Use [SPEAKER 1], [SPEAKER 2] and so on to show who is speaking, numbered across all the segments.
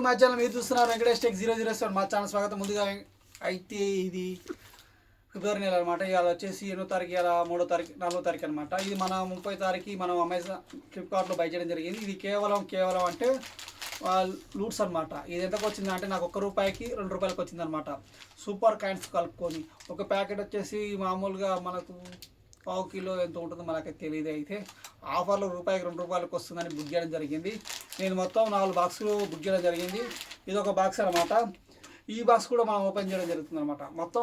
[SPEAKER 1] మా ఛానల్ మీరు చూస్తున్నారు వెంకటేష్ టెక్ 007 మా ఛానల్ స్వాగతం. ముందుగా అయితే ఇది ఫిబ్రవరి నెల అనమాట. ఇవాళ వచ్చేసి 8వ తారీఖు, ఇలా 3వ తారీఖు 4వ తారీఖు అనమాట. ఇది మన 30వ తారీఖు మనం అమెజాన్ ఫ్లిప్కార్ట్లో బై చేయడం జరిగింది. ఇది కేవలం అంటే లూట్స్ అనమాట. ఇది ఎంతకు వచ్చిందంటే నాకు ₹1కి ₹2 వచ్చిందనమాట. సూపర్ కాయిన్స్ కలుపుకొని ఒక ప్యాకెట్ వచ్చేసి మామూలుగా మనకు ½ కిలో ఎంత ఉంటుందో మనకైతే తెలియదు. అయితే ఆఫర్లో ₹1కి ₹2 వస్తుందని బుక్ చేయడం జరిగింది. నేను మొత్తం 4 బాక్సులు బుక్ చేయడం జరిగింది. ఇది ఒక బాక్స్ అనమాట. ఈ బాక్స్ కూడా మనం ఓపెన్ చేయడం జరుగుతుంది అనమాట. మొత్తం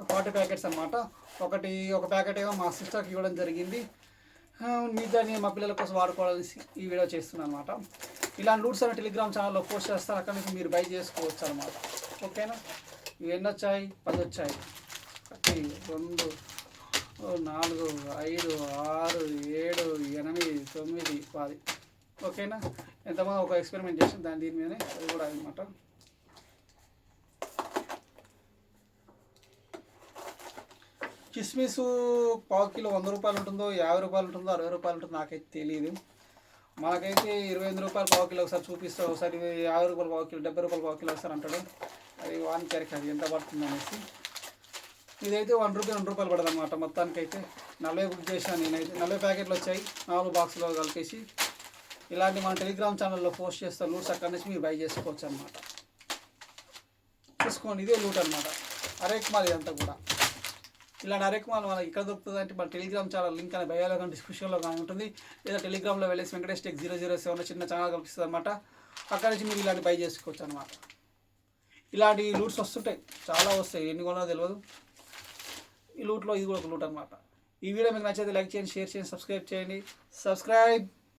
[SPEAKER 1] 40 ప్యాకెట్స్ అనమాట. ఒక ప్యాకెట్ ఏమో మా సిస్టర్కి ఇవ్వడం జరిగింది. మిగతాని మా పిల్లల కోసం వాడుకోవాలని ఈ వీడియో చేస్తున్నాను అనమాట. ఇలాంటి లూట్స్ అనే టెలిగ్రామ్ ఛానల్లో పోస్ట్ చేస్తారు. అక్కడ నుంచి మీరు బై చేసుకోవచ్చు అనమాట. ఓకేనా? ఇవి ఎన్ని వచ్చాయి? 10 వచ్చాయి. 1 2 4 5 6 7 8 9 10. ఓకేనా? ఎంతమంది ఒక ఎక్స్పెరిమెంట్ చేసి దీని మీదనే అది కూడా అనమాట. కిస్మిస్ ½ కిలో ₹100 ఉంటుందో, ₹50 ఉంటుందో, ₹60 ఉంటుందో నాకైతే తెలియదు. మనకైతే ₹25 ½ కిలో ఒకసారి చూపిస్తాడు, ఒకసారి ₹50 ½ కిలో, ₹70 ½ కిలో ఒకసారి అంటాడు. అది వానికి అది ఎంత పడుతుంది అనేసి. ఇదైతే ₹1 ₹2 పడదు అనమాట. మొత్తానికి అయితే 40 బుక్ చేశాను నేనైతే. 40 ప్యాకెట్లు వచ్చాయి 4 బాక్సులో కలిపేసి. ఇలాంటి మన టెలిగ్రామ్ ఛానల్లో పోస్ట్ చేస్తాను లూట్స్. అక్కడి నుంచి మీరు బై చేసుకోవచ్చు అనమాట. చూసుకోండి, ఇదే లూట్ అనమాట. అరేక్మాల్ ఇదంతా కూడా. ఇలాంటి అరేక్మాల్ మనకి ఇక్కడ దొరుకుతుంది అంటే మన టెలిగ్రామ్ ఛానల్ లింక్ అనేది బయోలో కానీ డిస్క్రిప్షన్లో కానీ ఉంటుంది. లేదా టెలిగ్రామ్లో వెళ్ళేసి వెంకటేష్ టెక్ 007 చిన్న ఛానల్ కనిపిస్తుంది అనమాట. అక్కడి నుంచి మీరు ఇలాంటి బై చేసుకోవచ్చు అనమాట. ఇలాంటి లూట్స్ వస్తుంటాయి, చాలా వస్తాయి, ఎన్ని కొన్నా తెలియదు. ఈ లూట్లో ఇది కూడా ఒక లూట్ అనమాట. ఈ వీడియో మీకు నచ్చితే లైక్ చేయండి, షేర్ చేయండి, సబ్స్క్రైబ్ చేయండి.